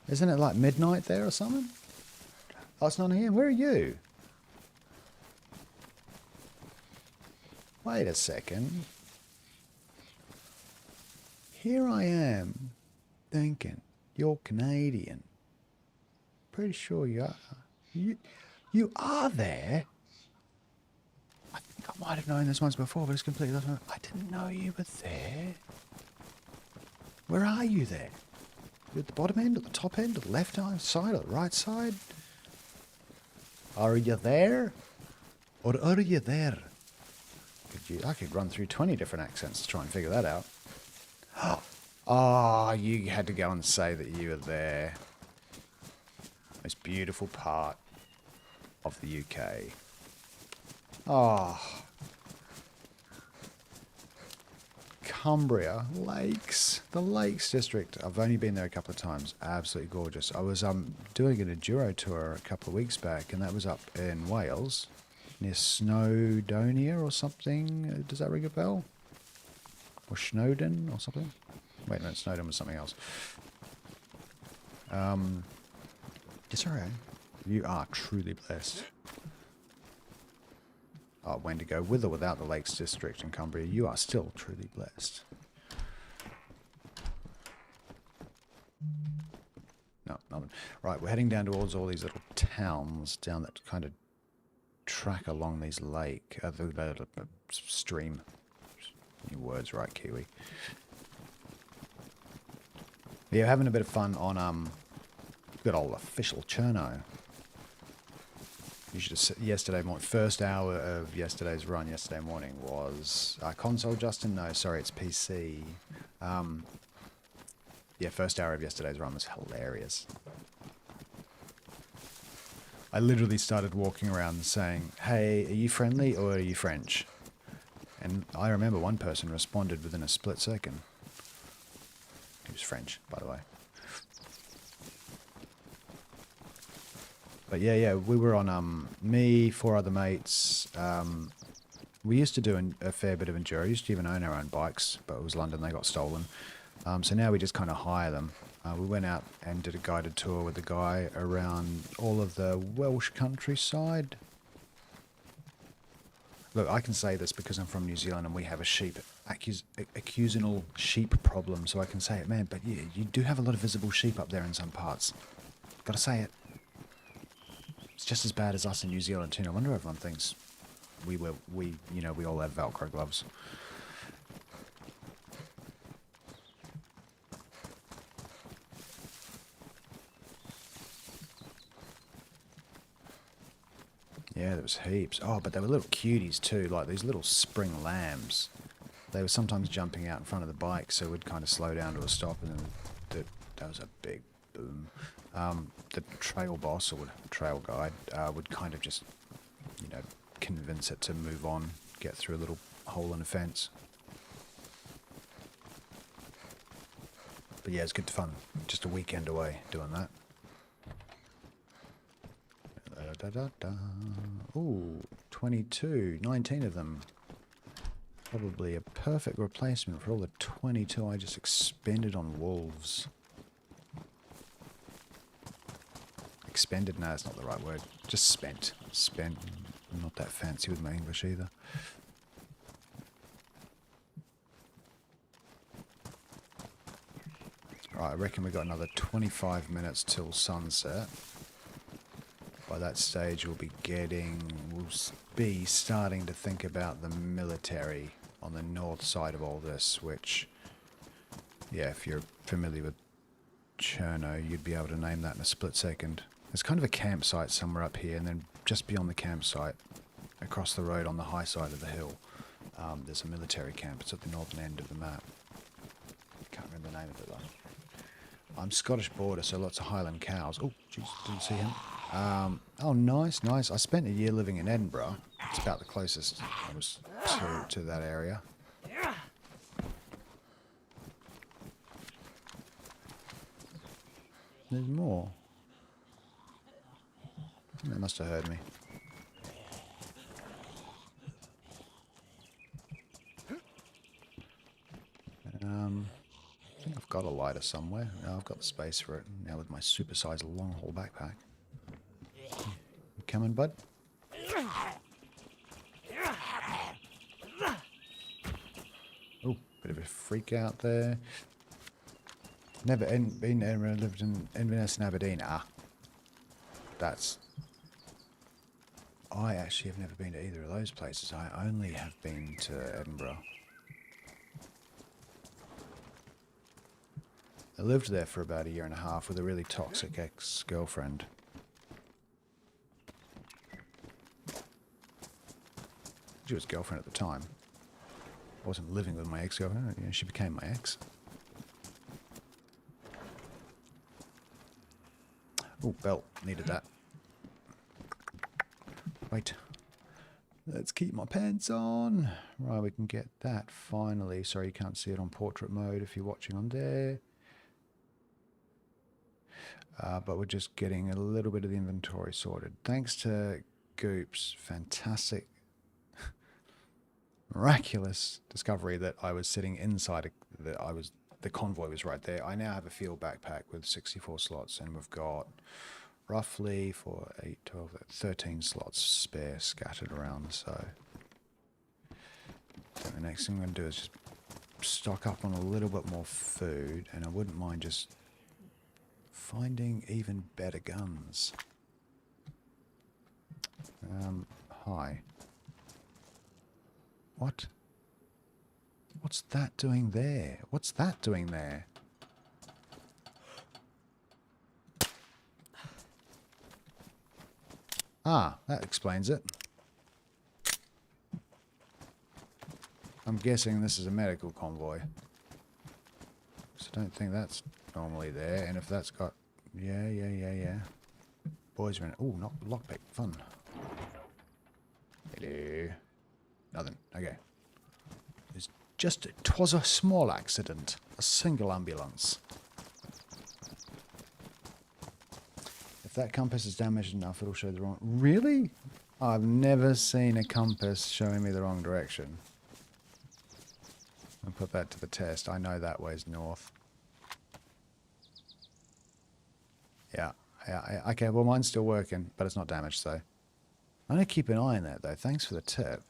Isn't it like midnight there or something? Oh, it's not here. Where are you? Wait a second. Here I am, thinking, you're Canadian. Pretty sure you are. You are there? I think I might have known this once before, but it's completely different. I didn't know you were there. Where are you there? You at the bottom end, at the top end, at the left side, or the right side? Are you there? Or are you there? I could run through 20 different accents to try and figure that out. Oh, you had to go and say that you were there. Most beautiful part of the UK. Oh. Cumbria Lakes. The Lakes District. I've only been there a couple of times. Absolutely gorgeous. I was doing an enduro tour a couple of weeks back, and that was up in Wales, near Snowdonia or something. Does that ring a bell? Or Snowdon or something? Wait, no, Snowdon was something else. It's alright. You are truly blessed. Oh, Wendigo, with or without the Lakes District in Cumbria, you are still truly blessed. No, nothing. Right, we're heading down towards all these little towns down that kind of track along these stream. Your words right, Kiwi. Yeah, having a bit of fun on good old official Cherno. You should have yesterday morning, first hour of yesterday's run yesterday morning was console, Justin? No, sorry, it's PC. Yeah, first hour of yesterday's run was hilarious. I literally started walking around saying, hey, are you friendly or are you French? And I remember one person responded within a split second. He was French, by the way. But yeah, we were on, me, 4 other mates, We used to do a fair bit of enduro. We used to even own our own bikes, but it was London, they got stolen. So now we just kind of hire them. We went out and did a guided tour with the guy around all of the Welsh countryside. Look, I can say this because I'm from New Zealand and we have a accusinal sheep problem, so I can say it, man, but yeah, you do have a lot of visible sheep up there in some parts. Gotta say it. It's just as bad as us in New Zealand too. I wonder if everyone thinks we all have Velcro gloves. Yeah, there was heaps. Oh, but they were little cuties too, like these little spring lambs. They were sometimes jumping out in front of the bike, so we'd kind of slow down to a stop, and then that was a big boom. The trail boss, or trail guide, would kind of just, convince it to move on, get through a little hole in a fence. But yeah, it's good fun. Just a weekend away doing that. Ooh, 22, 19 of them. Probably a perfect replacement for all the 22 I just expended on wolves. Expended? No, that's not the right word. Just spent. Spent. I'm not that fancy with my English either. Right, I reckon we got another 25 minutes till sunset. By that stage we'll be starting to think about the military on the north side of all this, which, yeah, if you're familiar with Cherno, you'd be able to name that in a split second. There's kind of a campsite somewhere up here, and then just beyond the campsite, across the road on the high side of the hill, there's a military camp. It's at the northern end of the map. Can't remember the name of it though. I'm Scottish border, so lots of Highland cows. Oh, jeez, didn't see him. Oh, nice, nice. I spent a year living in Edinburgh. It's about the closest I was to that area. There's more. They must have heard me. I think I've got a lighter somewhere. No, I've got the space for it now with my supersized long haul backpack. You coming, bud? Oh, bit of a freak out there. Never been anywhere, lived in Inverness and Aberdeen. Ah, that's... I actually have never been to either of those places. I only have been to Edinburgh. I lived there for about a year and a half with a really toxic ex-girlfriend. She was girlfriend at the time. I wasn't living with my ex-girlfriend. You know, she became my ex. Oh, belt. Needed that. Wait. Let's keep my pants on. Right, we can get that finally. Sorry, you can't see it on portrait mode if you're watching on there. But we're just getting a little bit of the inventory sorted. Thanks to Goop's fantastic, miraculous discovery that I was sitting inside, the convoy was right there. I now have a field backpack with 64 slots, and we've got roughly 4, 8, 12, 13 slots spare scattered around. So the next thing I'm going to do is just stock up on a little bit more food, and I wouldn't mind just finding even better guns. Hi. What? What's that doing there? What's that doing there? Ah, that explains it. I'm guessing this is a medical convoy. So I don't think that's normally there. And if that's got... Yeah. Boys are in... Oh, not lockpick. Fun. Hello. Nothing. Okay. Twas a small accident. A single ambulance. If that compass is damaged enough, it'll show the wrong... Really? I've never seen a compass showing me the wrong direction. I'll put that to the test. I know that way's north. Yeah, yeah. Okay, well, mine's still working, but it's not damaged, so. I'm going to keep an eye on that, though. Thanks for the tip.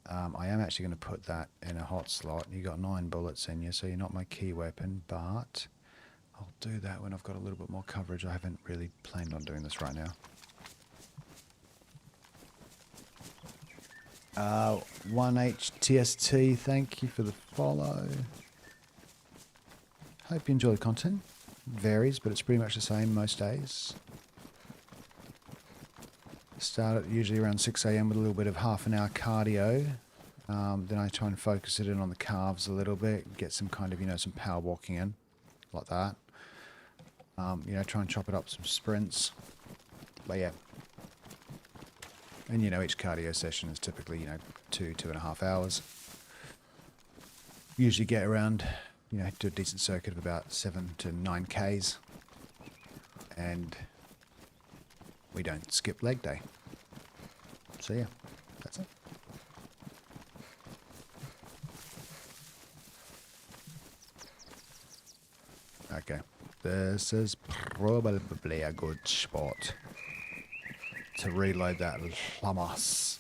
I am actually going to put that in a hot slot. You got 9 bullets in you, so you're not my key weapon, but I'll do that when I've got a little bit more coverage. I haven't really planned on doing this right now. 1HTST, thank you for the follow. Hope you enjoy the content. It varies, but it's pretty much the same most days. Start at usually around 6 AM with a little bit of half an hour cardio. Then I try and focus it in on the calves a little bit, get some kind of, some power walking in, like that. Try and chop it up some sprints. But yeah. And each cardio session is typically, 2.5 hours. Usually get around, do a decent circuit of about 7 to 9 Ks. And we don't skip leg day. So yeah, that's it. Okay, this is probably a good spot to reload that Lamas.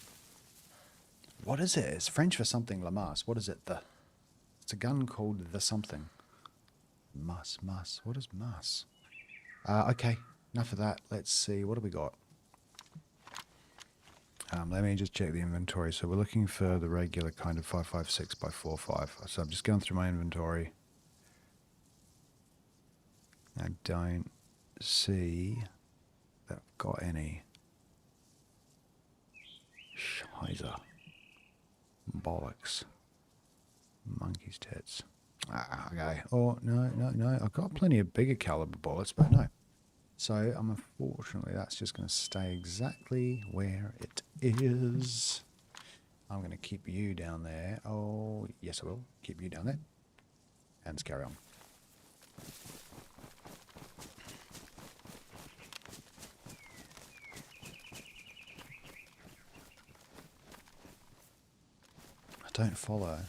What is it? It's French for something, Lamas. What is it? It's a gun called the something. Mas. What is mas? Okay, enough of that. Let's see. What have we got? Let me just check the inventory. So we're looking for the regular kind of 5.56 by 4.5. So I'm just going through my inventory. I don't see that I've got any. Scheiße. Bollocks. Monkey's tits. Okay. Oh, no. I've got plenty of bigger caliber bullets, but no. So, unfortunately, that's just going to stay exactly where it is. I'm going to keep you down there. Oh, yes, I will. Keep you down there. And let's carry on. I don't follow.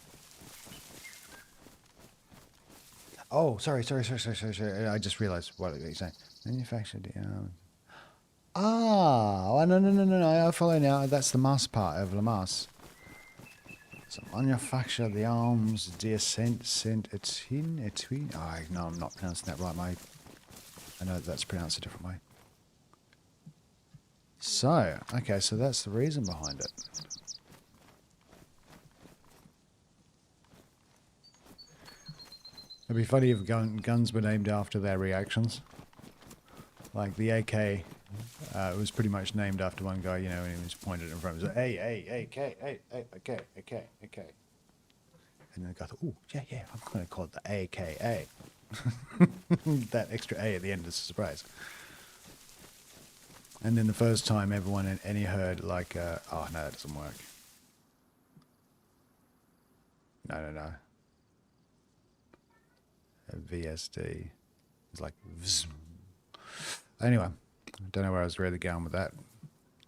Oh, sorry. I just realised what you're saying. Manufactured. No. I follow now. That's the mass part of La Masse. So manufacture the arms, dear Saint Etwin. Oh, no, I'm not pronouncing that right, mate. I know that's pronounced a different way. So, okay, so that's the reason behind it. It'd be funny if guns were named after their reactions. Like the AK was pretty much named after one guy, when he was pointed in front. It was like, hey, AK. And then the guy thought, oh, yeah, I'm going to call it the AKA. That extra A at the end is a surprise. And then the first time everyone in any heard, like, oh, no, that doesn't work. No. A VSD. It's like, vzz. Anyway, I don't know where I was really going with that.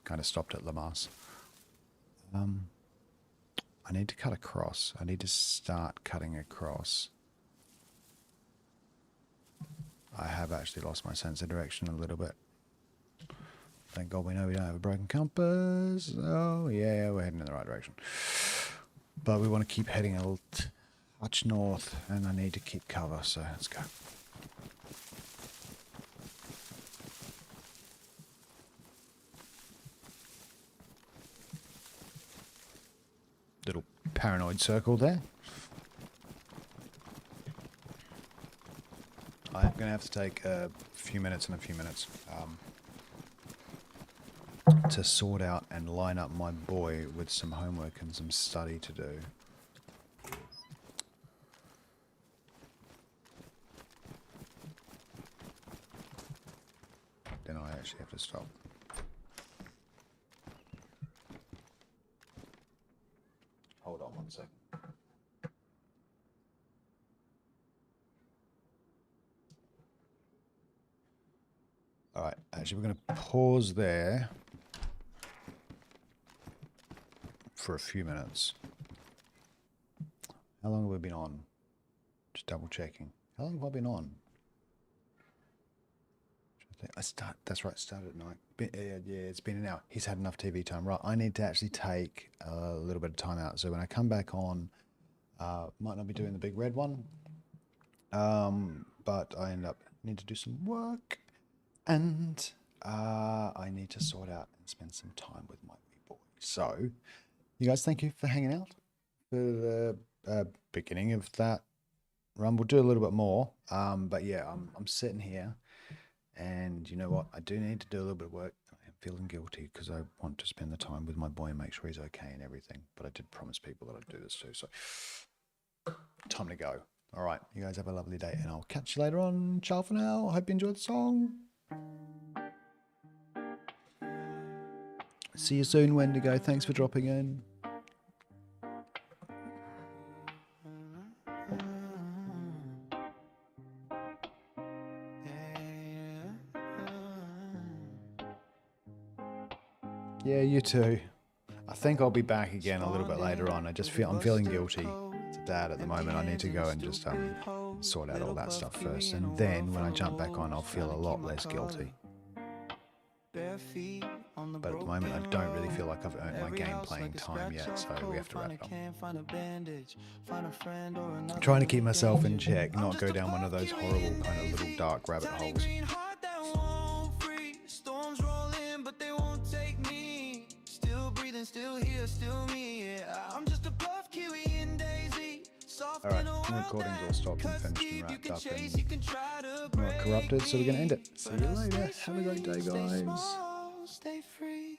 Kind of stopped at Lamas. I need to cut across. I need to start cutting across. I have actually lost my sense of direction a little bit. Thank God we know we don't have a broken compass. Oh, yeah, we're heading in the right direction. But we want to keep heading a little touch north, and I need to keep cover, so let's go. Little paranoid circle there. I'm going to have to take a few minutes to sort out and line up my boy with some homework and some study to do. Then I actually have to stop. Hold on one second. All right, actually we're going to pause there for a few minutes. How long have we been on? Just double checking. How long have I been on? That's right, started at night. Yeah, it's been an hour. He's had enough TV time. Right, I need to actually take a little bit of time out. So when I come back on, might not be doing the big red one, but I end up need to do some work, and I need to sort out and spend some time with my wee boy. So, you guys, thank you for hanging out for the beginning of that run. We'll do a little bit more, but yeah, I'm sitting here. And you know what? I do need to do a little bit of work. I am feeling guilty because I want to spend the time with my boy and make sure he's okay and everything. But I did promise people that I'd do this too. So, time to go. All right. You guys have a lovely day. And I'll catch you later on. Ciao for now. I hope you enjoyed the song. See you soon, Wendigo. Thanks for dropping in. Yeah, you too. I think I'll be back again a little bit later on. I'm feeling guilty to Dad at the moment. I need to go and just sort out all that stuff first, and then when I jump back on, I'll feel a lot less guilty. But at the moment, I don't really feel like I've earned my game playing time yet, so we have to wrap it up. I'm trying to keep myself in check, not go down one of those horrible kind of little dark rabbit holes. Still here, still me, yeah. I'm just a puff kiwi in DayZ. Alright, recording's all stopped and finished and wrapped up and not corrupted, so we're going to end it. See you later. Have a great day, guys. Stay free.